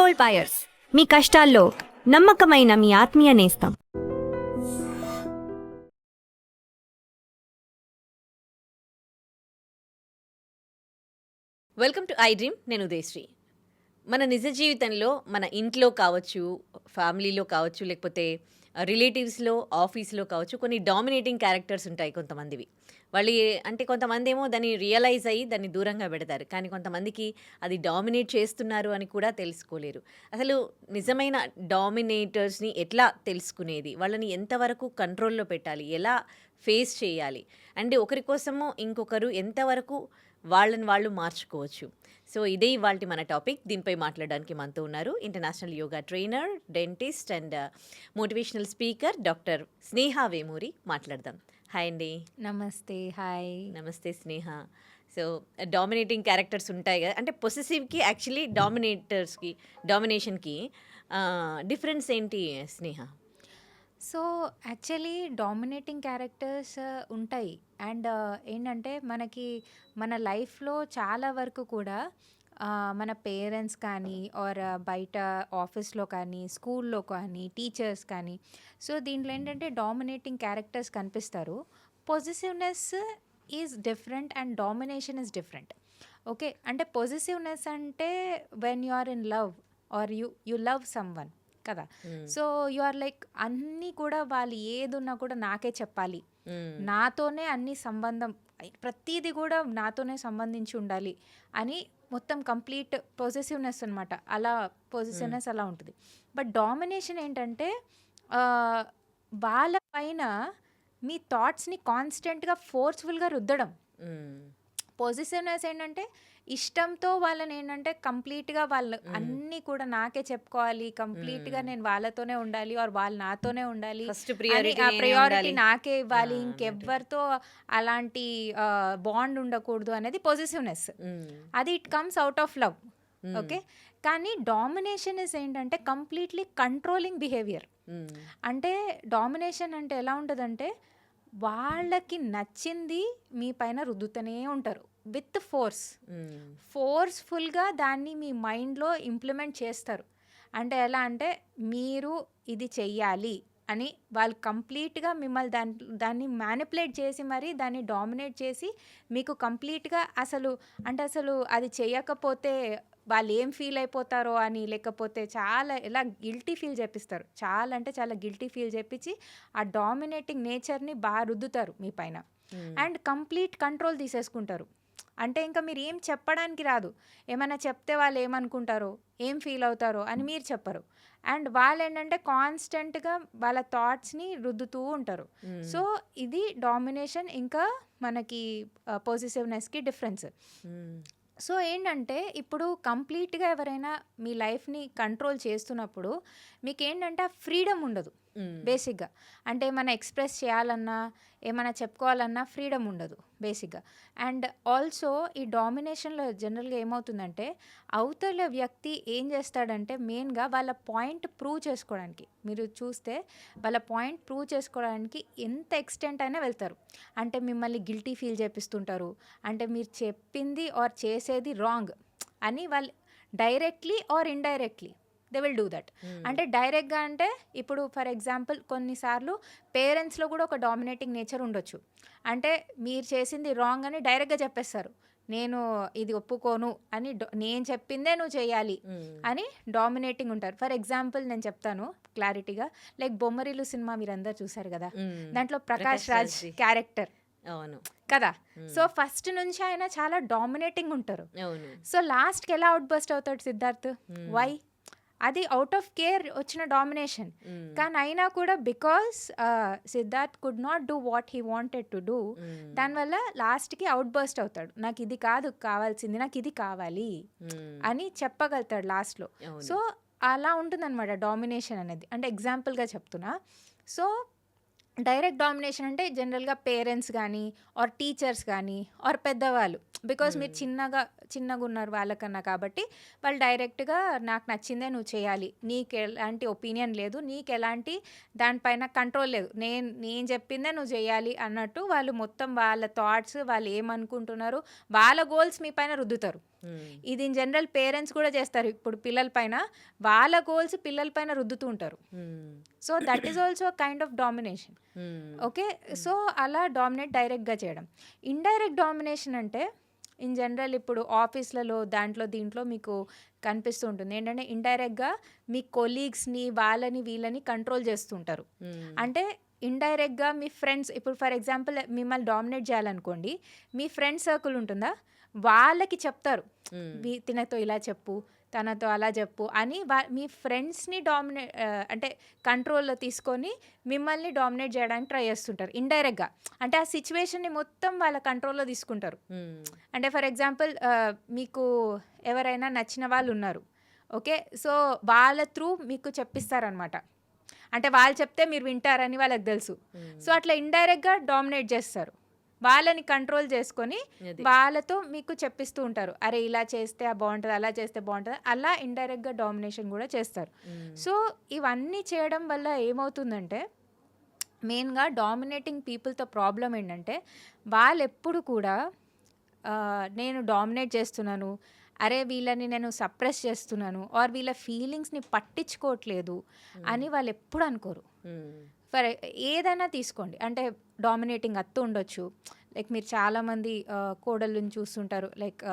Gold buyers, మీ కష్టాల్లో నమ్మకమైన మీ ఆత్మీయ నేస్తం. Welcome to I dream. నేను ఉదయశ్రీ. మన నిజ జీవితంలో మన ఇంట్లో కావచ్చు, ఫ్యామిలీలో కావచ్చు, లేకపోతే రిలేటివ్స్లో, ఆఫీస్లో కావచ్చు, కొన్ని డామినేటింగ్ క్యారెక్టర్స్ ఉంటాయి కొంతమందివి. వాళ్ళు అంటే కొంతమంది ఏమో దాన్ని రియలైజ్ అయ్యి దాన్ని దూరంగా పెడతారు. కానీ కొంతమందికి అది డామినేట్ చేస్తున్నారు అని కూడా తెలుసుకోలేరు. అసలు నిజమైన డామినేటర్స్ని ఎట్లా తెలుసుకునేది, వాళ్ళని ఎంతవరకు కంట్రోల్లో పెట్టాలి, ఎలా ఫేస్ చేయాలి, అండ్ ఒకరి కోసము ఇంకొకరు ఎంతవరకు వాళ్ళని వాళ్ళు మార్చుకోవచ్చు. సో ఇదే ఇవాల్టి మన టాపిక్. దీనిపై మాట్లాడడానికి మనతో ఉన్నారు international yoga trainer, dentist and motivational speaker doctor Sneha Vemuri. మాట్లాడదాం. హాయ్ అండి. నమస్తే. హాయ్. నమస్తే స్నేహ. సో డామినేటింగ్ క్యారెక్టర్స్ ఉంటాయి కదా, అంటే పొసెసివ్కి యాక్చువల్లీ డామినేషన్కి డిఫరెన్స్ ఏంటి స్నేహ? సో యాక్చువల్లీ డామినేటింగ్ క్యారెక్టర్స్ ఉంటాయి. అండ్ ఏంటంటే మనకి మన లైఫ్లో చాలా వరకు కూడా మన పేరెంట్స్ కానీ ఆర్ బయట ఆఫీస్లో కానీ స్కూల్లో కానీ టీచర్స్ కానీ, సో దీంట్లో ఏంటంటే డామినేటింగ్ క్యారెక్టర్స్ కనిపిస్తారు. Positiveness is different and domination is different. Okay, అంటే పొజిటివ్నెస్ అంటే when you are in love or you love someone కదా. సో యు ఆర్ లైక్ అన్నీ కూడా వాళ్ళు ఏది ఉన్నా కూడా నాకే చెప్పాలి, నాతోనే అన్ని సంబంధం, ప్రతిదీ కూడా నాతోనే సంబంధించి ఉండాలి అని మొత్తం కంప్లీట్ పొజెసివ్నెస్ అనమాట. అలా పొజెసివ్నెస్ అలా ఉంటుంది. బట్ డామినేషన్ ఏంటంటే వాళ్ళ పైన మీ థాట్స్ని కాన్స్టెంట్గా ఫోర్స్ఫుల్గా రుద్దడం. పొజిటివ్నెస్ ఏంటంటే ఇష్టంతో వాళ్ళని ఏంటంటే కంప్లీట్గా వాళ్ళు అన్నీ కూడా నాకే చెప్పుకోవాలి, కంప్లీట్గా నేను వాళ్ళతోనే ఉండాలి ఆర్ వాళ్ళు నాతోనే ఉండాలి, ప్రయారిటీ నాకే ఇవ్వాలి, ఇంకెవ్వరితో అలాంటి బాండ్ ఉండకూడదు అనేది పొజిటివ్నెస్. అది it comes out of love. Okay, కానీ డామినేషన్ ఇస్ ఏంటంటే కంప్లీట్లీ కంట్రోలింగ్ బిహేవియర్. అంటే డామినేషన్ అంటే ఎలా ఉంటుందంటే వాళ్ళకి నచ్చింది మీ పైన రుద్దుతూనే ఉంటారు విత్ ఫోర్స్ఫుల్గా దాన్ని మీ మైండ్లో ఇంప్లిమెంట్ చేస్తారు. అంటే ఎలా అంటే మీరు ఇది చెయ్యాలి అని వాళ్ళు కంప్లీట్గా మిమ్మల్ని దాన్ని మ్యానిపులేట్ చేసి మరి దాన్ని డామినేట్ చేసి మీకు కంప్లీట్గా అసలు అది చేయకపోతే వాళ్ళు ఏం ఫీల్ అయిపోతారో అని, లేకపోతే చాలా ఎలా గిల్టీ ఫీల్ చేపిస్తారు. చాలా అంటే చాలా గిల్టీ ఫీల్ చేపించి ఆ డామినేటింగ్ నేచర్ని బాగా రుద్దుతారు మీ పైన. అండ్ కంప్లీట్ కంట్రోల్ తీసేసుకుంటారు. అంటే ఇంకా మీరు ఏం చెప్పడానికి రాదు. ఏమైనా చెప్తే వాళ్ళు ఏమనుకుంటారో, ఏం ఫీల్ అవుతారో అని మీరు చెప్పరు. అండ్ వాళ్ళు ఏంటంటే కాన్స్టెంట్గా వాళ్ళ థాట్స్ని రుద్దుతూ ఉంటారు. సో ఇది డామినేషన్ ఇంకా మనకి పొజిటివ్నెస్కి డిఫరెన్స్. సో ఏంటంటే ఇప్పుడు కంప్లీట్గా ఎవరైనా మీ లైఫ్ని కంట్రోల్ చేస్తున్నప్పుడు మీకు ఏంటంటే ఆ ఫ్రీడమ్ ఉండదు బేసిక్గా. అంటే ఏమైనా ఎక్స్ప్రెస్ చేయాలన్నా, ఏమైనా చెప్పుకోవాలన్నా ఫ్రీడమ్ ఉండదు బేసిక్గా. అండ్ ఆల్సో ఈ డామినేషన్లో జనరల్గా ఏమవుతుందంటే అవతల వ్యక్తి ఏం చేస్తాడంటే మెయిన్గా వాళ్ళ పాయింట్ ప్రూవ్ చేసుకోవడానికి, మీరు చూస్తే వాళ్ళ పాయింట్ ప్రూవ్ చేసుకోవడానికి ఎంత ఎక్స్టెంట్ అయినా వెళ్తారు. అంటే మిమ్మల్ని గిల్టీ ఫీల్ చేపిస్తుంటారు. అంటే మీరు చెప్పింది ఆర్ చేసేది రాంగ్ అని వాళ్ళు directly or indirectly they will do that. అంటే డైరెక్ట్గా అంటే ఇప్పుడు ఫర్ ఎగ్జాంపుల్ కొన్నిసార్లు పేరెంట్స్లో కూడా ఒక డామినేటింగ్ నేచర్ ఉండొచ్చు. అంటే మీరు చేసింది రాంగ్ అని డైరెక్ట్గా చెప్పేస్తారు, నేను ఇది ఒప్పుకోను అని, నేను చెప్పిందే నువ్వు చేయాలి అని డామినేటింగ్ ఉంటారు. ఫర్ ఎగ్జాంపుల్ నేను చెప్తాను క్లారిటీగా, లైక్ బొమ్మరిల్లు సినిమా మీరు అందరు చూసారు కదా, దాంట్లో ప్రకాష్ రాజ్ క్యారెక్టర్ కదా. సో ఫస్ట్ నుంచి ఆయన చాలా డామినేటింగ్ ఉంటారు. సో లాస్ట్కి ఎలా అవుట్ బస్ట్ అవుతాడు సిద్ధార్థ్? వై? అది అవుట్ ఆఫ్ కేర్ వచ్చిన డామినేషన్. కానీ అయినా కూడా because Siddharth could not do what he wanted to do, దానివల్ల లాస్ట్కి అవుట్ బర్స్ట్ అవుతాడు. నాకు ఇది కాదు కావాల్సింది, నాకు ఇది కావాలి అని చెప్పగలుగుతాడు లాస్ట్లో. సో అలా ఉంటుందన్నమాట డామినేషన్ అనేది. అంటే ఎగ్జాంపుల్గా చెప్తున్నా. సో డైరెక్ట్ డామినేషన్ అంటే జనరల్గా పేరెంట్స్ కానీ ఆర్ టీచర్స్ కానీ ఆర్ పెద్దవాళ్ళు, బికాజ్ మీరు చిన్నగా ఉన్నారు వాళ్ళకన్నా, కాబట్టి వాళ్ళు డైరెక్ట్గా నాకు నచ్చిందే నువ్వు చేయాలి, నీకు ఎలాంటి ఒపీనియన్ లేదు, నీకు ఎలాంటి దానిపైన కంట్రోల్ లేదు, నేను చెప్పిందే నువ్వు చేయాలి అన్నట్టు వాళ్ళు మొత్తం వాళ్ళ థాట్స్, వాళ్ళు ఏమనుకుంటున్నారు, వాళ్ళ గోల్స్ మీ పైన రుద్దుతారు. ఇది ఇన్ జనరల్ పేరెంట్స్ కూడా చేస్తారు ఇప్పుడు పిల్లల పైన, వాళ్ళ గోల్స్ పిల్లల పైన రుద్దుతూ ఉంటారు. So that is also kind of domination. Okay, so అలా డామినేట్ డైరెక్ట్గా చేయడం. ఇండైరెక్ట్ డామినేషన్ అంటే ఇన్ జనరల్ ఇప్పుడు ఆఫీస్లలో దీంట్లో మీకు కనిపిస్తూ ఉంటుంది ఏంటంటే ఇండైరెక్ట్గా మీ కొలీగ్స్ని వాళ్ళని వీళ్ళని కంట్రోల్ చేస్తుంటారు. అంటే ఇండైరెక్ట్గా మీ ఫ్రెండ్స్, ఇప్పుడు ఫర్ ఎగ్జాంపుల్ మిమ్మల్ని డామినేట్ చేయాలనుకోండి, మీ ఫ్రెండ్ సర్కిల్ ఉంటుందా, వాళ్ళకి చెప్తారు తినతో ఇలా చెప్పు, తనతో అలా చెప్పు అని మీ ఫ్రెండ్స్ని అంటే కంట్రోల్లో తీసుకొని మిమ్మల్ని డామినేట్ చేయడానికి ట్రై చేస్తుంటారు ఇండైరెక్ట్గా. అంటే ఆ సిచ్యువేషన్ని మొత్తం వాళ్ళ కంట్రోల్లో తీసుకుంటారు. అంటే ఫర్ ఎగ్జాంపుల్ మీకు ఎవరైనా నచ్చిన వాళ్ళు ఉన్నారు, ఓకే, సో వాళ్ళ త్రూ మీకు చెప్పిస్తారనమాట. అంటే వాళ్ళు చెప్తే మీరు వింటారని వాళ్ళకి తెలుసు. సో అట్లా ఇండైరెక్ట్గా డామినేట్ చేస్తారు, వాళ్ళని కంట్రోల్ చేసుకొని వాళ్ళతో మీకు చెప్పిస్తూ ఉంటారు, అరే ఇలా చేస్తే బాగుంటుంది, అలా చేస్తే బాగుంటుంది, అలా ఇండైరెక్ట్గా డామినేషన్ కూడా చేస్తారు. సో ఇవన్నీ చేయడం వల్ల ఏమవుతుందంటే మెయిన్గా డామినేటింగ్ పీపుల్తో ప్రాబ్లం ఏంటంటే వాళ్ళు ఎప్పుడు కూడా నేను డామినేట్ చేస్తున్నాను, అరే వీళ్ళని నేను సప్రెస్ చేస్తున్నాను, ఆర్ వీళ్ళ ఫీలింగ్స్ని పట్టించుకోవట్లేదు అని వాళ్ళు ఎప్పుడు అనుకోరు. ఫర్ ఏదైనా తీసుకోండి, అంటే డామినేటింగ్ అత్త ఉండొచ్చు, లైక్ మీరు చాలామంది కోడళ్ళని చూస్తుంటారు, like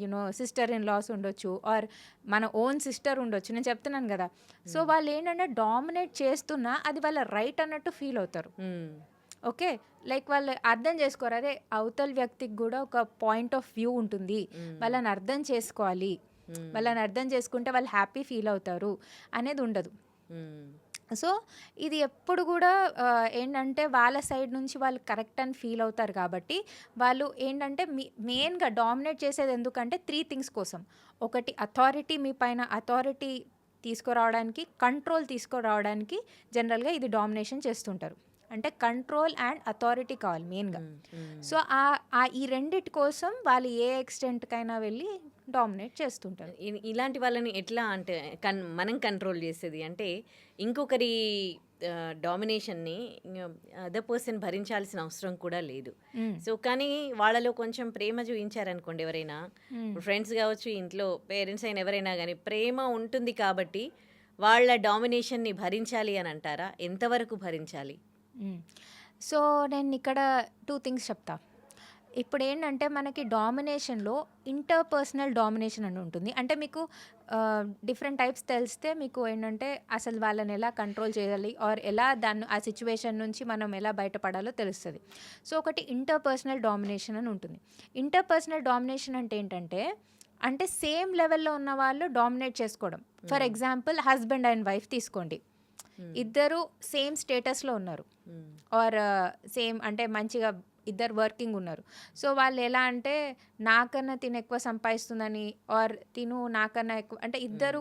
you know sister in laws ఉండొచ్చు, ఆర్ మన ఓన్ సిస్టర్ ఉండొచ్చు, నేను చెప్తున్నాను కదా. సో వాళ్ళు ఏంటంటే డామినేట్ చేస్తున్నా అది వాళ్ళ రైట్ అన్నట్టు ఫీల్ అవుతారు. ఓకే, లైక్ వాళ్ళు అర్థం చేసుకోరు, అదే అవతల వ్యక్తికి కూడా ఒక పాయింట్ ఆఫ్ వ్యూ ఉంటుంది, వాళ్ళని అర్థం చేసుకోవాలి, వాళ్ళని అర్థం చేసుకుంటే వాళ్ళు హ్యాపీ ఫీల్ అవుతారు అనేది ఉండదు. సో ఇది ఎప్పుడు కూడా ఏంటంటే వాళ్ళ సైడ్ నుంచి వాళ్ళు కరెక్ట్ అని ఫీల్ అవుతారు కాబట్టి వాళ్ళు ఏంటంటే మెయిన్గా డామినేట్ చేసేది ఎందుకంటే 3 థింగ్స్ కోసం. ఒకటి అథారిటీ, మీ పైన అథారిటీ తీసుకురావడానికి, కంట్రోల్ తీసుకురావడానికి జనరల్గా ఇది డామినేషన్ చేస్తుంటారు. అంటే కంట్రోల్ అండ్ అథారిటీ కావాలి మెయిన్గా. సో ఈ రెండిటి కోసం వాళ్ళు ఏ ఎక్స్టెంట్కైనా వెళ్ళి డామినేట్ చేస్తుంటారు. ఇలాంటి వాళ్ళని ఎట్లా అంటే మనం కంట్రోల్ చేసేది అంటే ఇంకొకరి డామినేషన్ని అదర్ పర్సన్ భరించాల్సిన అవసరం కూడా లేదు. సో కానీ వాళ్ళలో కొంచెం ప్రేమ చూపించారనుకోండి, ఎవరైనా ఫ్రెండ్స్ కావచ్చు, ఇంట్లో పేరెంట్స్ అయినా ఎవరైనా కానీ ప్రేమ ఉంటుంది కాబట్టి వాళ్ళ డామినేషన్ని భరించాలి అని అంటారా? ఎంతవరకు భరించాలి? సో నేను ఇక్కడ 2 థింగ్స్ చెప్తా. ఇప్పుడు ఏంటంటే మనకి డామినేషన్లో ఇంటర్పర్సనల్ డామినేషన్ అని ఉంటుంది. అంటే మీకు డిఫరెంట్ టైప్స్ తెలిస్తే మీకు ఏంటంటే అసలు వాళ్ళని ఎలా కంట్రోల్ చేయాలి, ఆర్ ఎలా ఆ సిచ్యువేషన్ నుంచి మనం ఎలా బయటపడాలో తెలుస్తుంది. సో ఒకటి ఇంటర్పర్సనల్ డామినేషన్ అని ఉంటుంది. ఇంటర్పర్సనల్ డామినేషన్ అంటే ఏంటంటే అంటే సేమ్ లెవెల్లో ఉన్న వాళ్ళు డామినేట్ చేసుకోవడం. For example husband and wife తీసుకోండి, ఇద్దరు సేమ్ స్టేటస్లో ఉన్నారు, ఆర్ సేమ్ అంటే మంచిగా ఇద్దరు వర్కింగ్ ఉన్నారు. సో వాళ్ళు ఎలా అంటే నాకన్నా తిను ఎక్కువ సంపాదిస్తుందని, ఆర్ తిను నాకన్నా ఎక్కువ, అంటే ఇద్దరు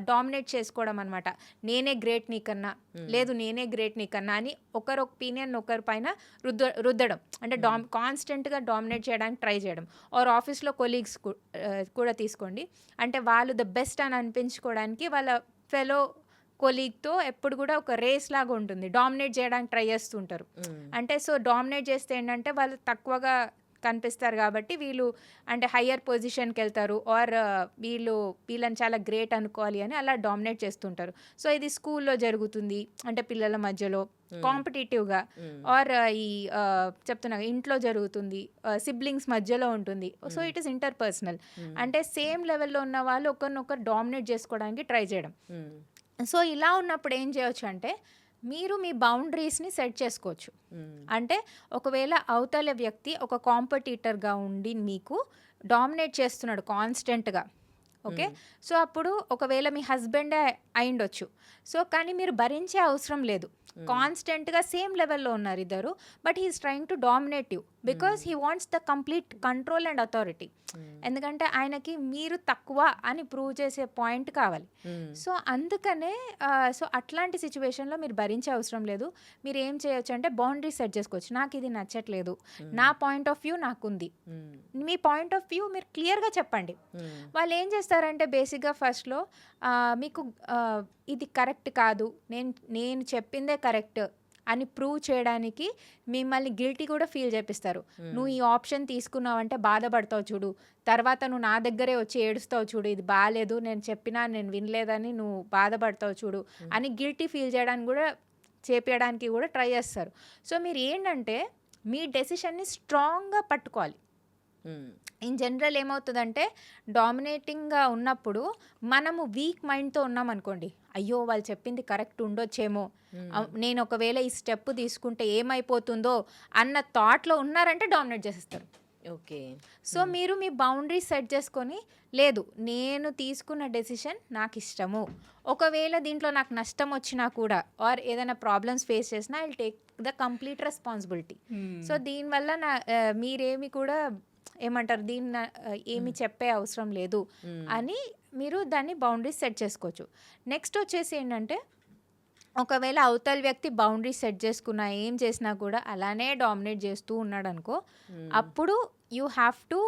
డామినేట్ చేసుకోవడం అనమాట. నేనే గ్రేట్ నీకన్నా, లేదు నేనే గ్రేట్ నీకన్నా అని ఒకరి ఒపీనియన్ ఒకరి పైన రుద్దడం, అంటే కాన్స్టెంట్గా డామినేట్ చేయడానికి ట్రై చేయడం. ఆర్ ఆఫీస్లో కొలీగ్స్ కూడా తీసుకోండి, అంటే వాళ్ళు ద బెస్ట్ అని అనిపించుకోవడానికి వాళ్ళ ఫెలో కొలీగ్తో ఎప్పుడు కూడా ఒక రేస్ లాగా ఉంటుంది, డామినేట్ చేయడానికి ట్రై చేస్తుంటారు. అంటే సో డామినేట్ చేస్తే ఏంటంటే వాళ్ళు తక్కువగా కనిపిస్తారు కాబట్టి వీళ్ళు అంటే హయ్యర్ పొజిషన్కి వెళ్తారు, ఆర్ వీళ్ళని చాలా గ్రేట్ అనుకోవాలి అని అలా డామినేట్ చేస్తుంటారు. సో ఇది స్కూల్లో జరుగుతుంది, అంటే పిల్లల మధ్యలో కాంపిటేటివ్గా, ఆర్ చెప్తున్నా ఇంట్లో జరుగుతుంది, సిబ్లింగ్స్ మధ్యలో ఉంటుంది. సో ఇట్ ఈస్ ఇంటర్పర్సనల్, అంటే సేమ్ లెవెల్లో ఉన్న వాళ్ళు ఒకరినొకరు డామినేట్ చేసుకోవడానికి ట్రై చేయడం. సో ఇలా ఉన్నప్పుడు ఏం చేయొచ్చు అంటే మీరు మీ బౌండరీస్ని సెట్ చేసుకోవచ్చు. అంటే ఒకవేళ అవతల వ్యక్తి ఒక కాంపిటీటర్గా ఉండి మీకు డామినేట్ చేస్తున్నాడు కాన్స్టెంట్గా, ఓకే, సో అప్పుడు ఒకవేళ మీ హస్బెండే అయిండొచ్చు, సో కానీ మీరు భరించే అవసరం లేదు, కాన్స్టెంట్గా సేమ్ లెవెల్లో ఉన్నారు ఇద్దరు, but he is trying to dominate you because he wants the complete control and authority. ఎందుకంటే ఆయనకి మీరు తక్కువ అని ప్రూవ్ చేసే పాయింట్ కావాలి. సో అందుకనే సో అట్లాంటి సిచ్యువేషన్లో మీరు భరించే అవసరం లేదు. మీరు ఏం చేయొచ్చు అంటే బౌండరీ సెట్ చేసుకోవచ్చు. నాకు ఇది నచ్చట్లేదు, నా పాయింట్ ఆఫ్ వ్యూ నాకుంది, మీ పాయింట్ ఆఫ్ వ్యూ మీరు క్లియర్గా చెప్పండి. వాళ్ళు ఏం చేస్తారంటే బేసిక్గా ఫస్ట్లో మీకు ఇది కరెక్ట్ కాదు, నేను చెప్పిందే కరెక్ట్ అని ప్రూవ్ చేయడానికి మిమ్మల్ని గిల్టీ కూడా ఫీల్ చేపిస్తారు. నువ్వు ఈ ఆప్షన్ తీసుకున్నావంటే బాధపడతావు చూడు, తర్వాత నువ్వు నా దగ్గరే వచ్చి ఏడుస్తావు చూడు, ఇది బాగాలేదు, నేను చెప్పినా నేను వినలేదని నువ్వు బాధపడతావు చూడు అని గిల్టీ ఫీల్ చేయడానికి కూడా చేపించడానికి కూడా ట్రై చేస్తారు. సో మీరు ఏంటంటే మీ డెసిషన్ని స్ట్రాంగ్గా పట్టుకోవాలి. ఇన్ జనరల్ ఏమవుతుందంటే డామినేటింగ్గా ఉన్నప్పుడు మనము వీక్ మైండ్తో ఉన్నాం అనుకోండి, అయ్యో వాళ్ళు చెప్పింది కరెక్ట్ ఉండొచ్చేమో, నేను ఒకవేళ ఈ స్టెప్ తీసుకుంటే ఏమైపోతుందో అన్న థాట్లో ఉన్నారంటే డామినేట్ చేసేస్తారు. ఓకే. సో మీరు మీ బౌండరీస్ సెట్ చేసుకొని, లేదు నేను తీసుకున్న డెసిషన్ నాకు ఇష్టము, ఒకవేళ దీంట్లో నాకు నష్టం వచ్చినా కూడా ఆర్ ఏదైనా ప్రాబ్లమ్స్ ఫేస్ చేసినా I will take the complete responsibility. So దీనివల్ల మీరేమి కూడా ఏమంటారు దీన్ని ఏమి చెప్పే అవసరం లేదు అని మీరు దాన్ని బౌండరీస్ సెట్ చేసుకోవచ్చు. నెక్స్ట్ వచ్చేసి ఏంటంటే ఒకవేళ అవతల వ్యక్తి బౌండరీస్ సెట్ చేసుకున్నా ఏం చేసినా కూడా అలానే డామినేట్ చేస్తూ ఉన్నాడు అనుకో, అప్పుడు you have to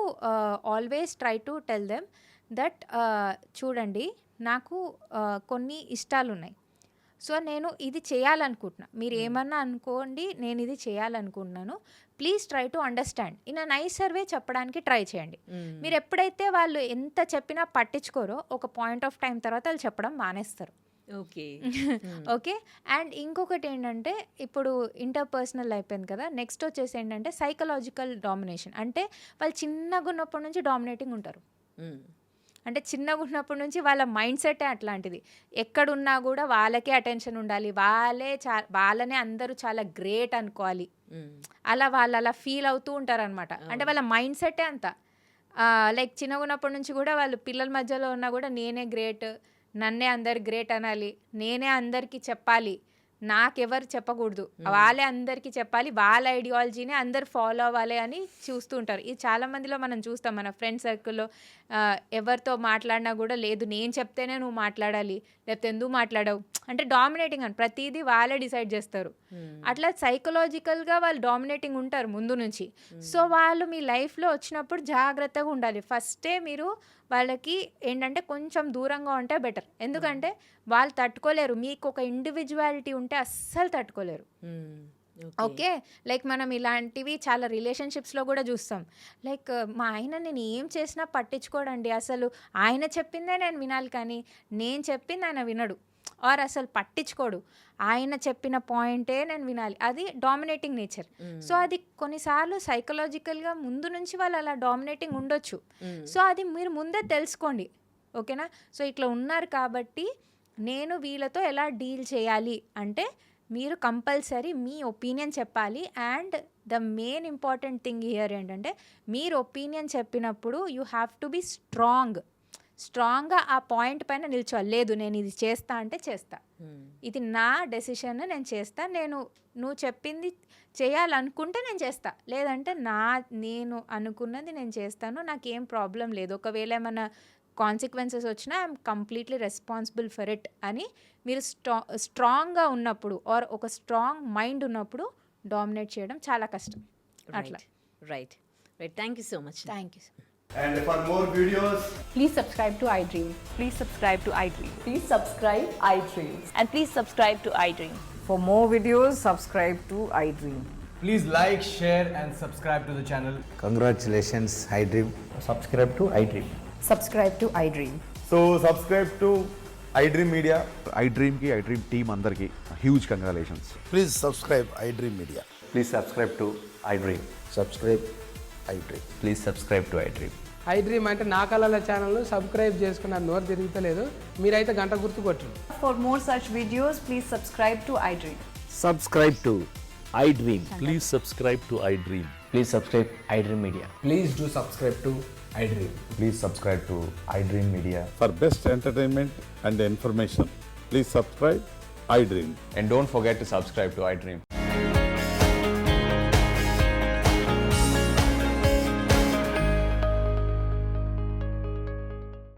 always try to tell them that చూడండి నాకు కొన్ని ఇష్టాలు ఉన్నాయి, సో నేను ఇది చేయాలనుకుంటున్నా, మీరు ఏమన్నా అనుకోండి, నేను ఇది చేయాలనుకుంటున్నాను, please try to understand in a nicer way చెప్పడానికి ట్రై చేయండి. మీరు ఎప్పుడైతే వాళ్ళు ఎంత చెప్పినా పట్టించుకోరో ఒక పాయింట్ ఆఫ్ టైం తర్వాత వాళ్ళు చెప్పడం మానేస్తారు. ఓకే. ఓకే. అండ్ ఇంకొకటి ఏంటంటే ఇప్పుడు ఇంటర్పర్సనల్ అయిపోయింది కదా, నెక్స్ట్ వచ్చేసి ఏంటంటే సైకలాజికల్ డామినేషన్. అంటే వాళ్ళు చిన్నగా ఉన్నప్పటి నుంచి డామినేటింగ్ ఉంటారు. అంటే చిన్నగా ఉన్నప్పటి నుంచి వాళ్ళ మైండ్ సెటే అట్లాంటిది, ఎక్కడున్నా కూడా వాళ్ళకే అటెన్షన్ ఉండాలి, వాళ్ళనే అందరూ చాలా గ్రేట్ అనుకోవాలి, వాళ్ళు అలా ఫీల్ అవుతూ ఉంటారు అనమాట. అంటే వాళ్ళ మైండ్ సెటే అంత లైక్ చిన్నగా ఉన్నప్పటి నుంచి కూడా వాళ్ళు పిల్లల మధ్యలో ఉన్నా కూడా నేనే గ్రేట్, నన్నే అందరు గ్రేట్ అనాలి, నేనే అందరికీ చెప్పాలి, నాకెవరు చెప్పకూడదు, వాళ్ళే అందరికీ చెప్పాలి, వాళ్ళ ఐడియాలజీనే అందరు ఫాలో అవ్వాలి అని చూస్తూ ఉంటారు. ఇది చాలా మందిలో మనం చూస్తాం, మన ఫ్రెండ్ సర్కిల్లో ఎవరితో మాట్లాడినా కూడా లేదు నేను చెప్తేనే నువ్వు మాట్లాడాలి, లేకపోతే ఎందుకు మాట్లాడవు అంటే డామినేటింగ్ అని ప్రతిదీ వాళ్ళే డిసైడ్ చేస్తారు. అట్లా సైకలాజికల్గా వాళ్ళు డామినేటింగ్ ఉంటారు ముందు నుంచి. సో వాళ్ళు మీ లైఫ్లో వచ్చినప్పుడు జాగ్రత్తగా ఉండాలి. ఫస్టే మీరు వాళ్ళకి ఏంటంటే కొంచెం దూరంగా ఉంటే బెటర్, ఎందుకంటే వాళ్ళు తట్టుకోలేరు, మీకు ఒక ఇండివిజువాలిటీ ఉంటే అస్సలు తట్టుకోలేరు. ఓకే. లైక్ మనం ఇలాంటివి చాలా రిలేషన్షిప్స్లో కూడా చూస్తాం. లైక్ మా ఆయన నేను ఏం చేసినా పట్టించుకోడండి, అసలు ఆయన చెప్పిందే నేను వినాలి కానీ నేను చెప్పింది ఆయన వినడు, ఆర్ అసలు పట్టించుకోడు, ఆయన చెప్పిన పాయింటే నేను వినాలి, అది డామినేటింగ్ నేచర్. సో అది కొన్నిసార్లు సైకలాజికల్గా ముందు నుంచి వాళ్ళు అలా డామినేటింగ్ ఉండొచ్చు. సో అది మీరు ముందే తెలుసుకోండి, ఓకేనా. సో ఇట్లా ఉన్నారు కాబట్టి నేను వీళ్ళతో ఎలా డీల్ చేయాలి అంటే మీరు కంపల్సరీ మీ ఒపీనియన్ చెప్పాలి. And the main important thing here ఏంటంటే మీరు ఒపీనియన్ చెప్పినప్పుడు యూ హ్యావ్ టు బీ స్ట్రాంగ్గా ఆ పాయింట్ పైన నిల్చోవాలి. లేదు నేను ఇది చేస్తా అంటే చేస్తా, ఇది నా డెసిషన్, నేను చేస్తా, నువ్వు చెప్పింది చేయాలనుకుంటే నేను చేస్తా, లేదంటే నేను అనుకున్నది నేను చేస్తాను, నాకేం ప్రాబ్లం లేదు, ఒకవేళ ఏమైనా కాన్సిక్వెన్సెస్ వచ్చినా I'm completely responsible for it అని మీరు స్ట్రాంగ్గా ఉన్నప్పుడు ఆర్ ఒక స్ట్రాంగ్ మైండ్ ఉన్నప్పుడు డామినేట్ చేయడం చాలా కష్టం. అట్లా. Right. Thank you so much. Thank you. And for more videos, Please subscribe to iDream. Please subscribe to iDream. Please subscribe iDream. And please subscribe to iDream. For more videos, subscribe to iDream. please like, share and subscribe to the channel. Congratulations, iDream. Subscribe to iDream. Subscribe to iDream. So subscribe to iDream Media. iDream ki iDream team andarki huge congratulations. Please subscribe iDream Media. Please subscribe to iDream. Subscribe iDream. Please subscribe to iDream. iDream అంటే నా కళల channel subscribe చేసుకున్న నోరు తిరుగుతలేదు, మీరైతే గంట గుర్తు కొట్టండి. For more such videos, please subscribe to iDream. Subscribe to iDream. Please subscribe to iDream. Please subscribe iDream Media. Please do subscribe to iDream. Please subscribe to iDream Media. For best entertainment and information, please subscribe iDream. And don't forget to subscribe to iDream.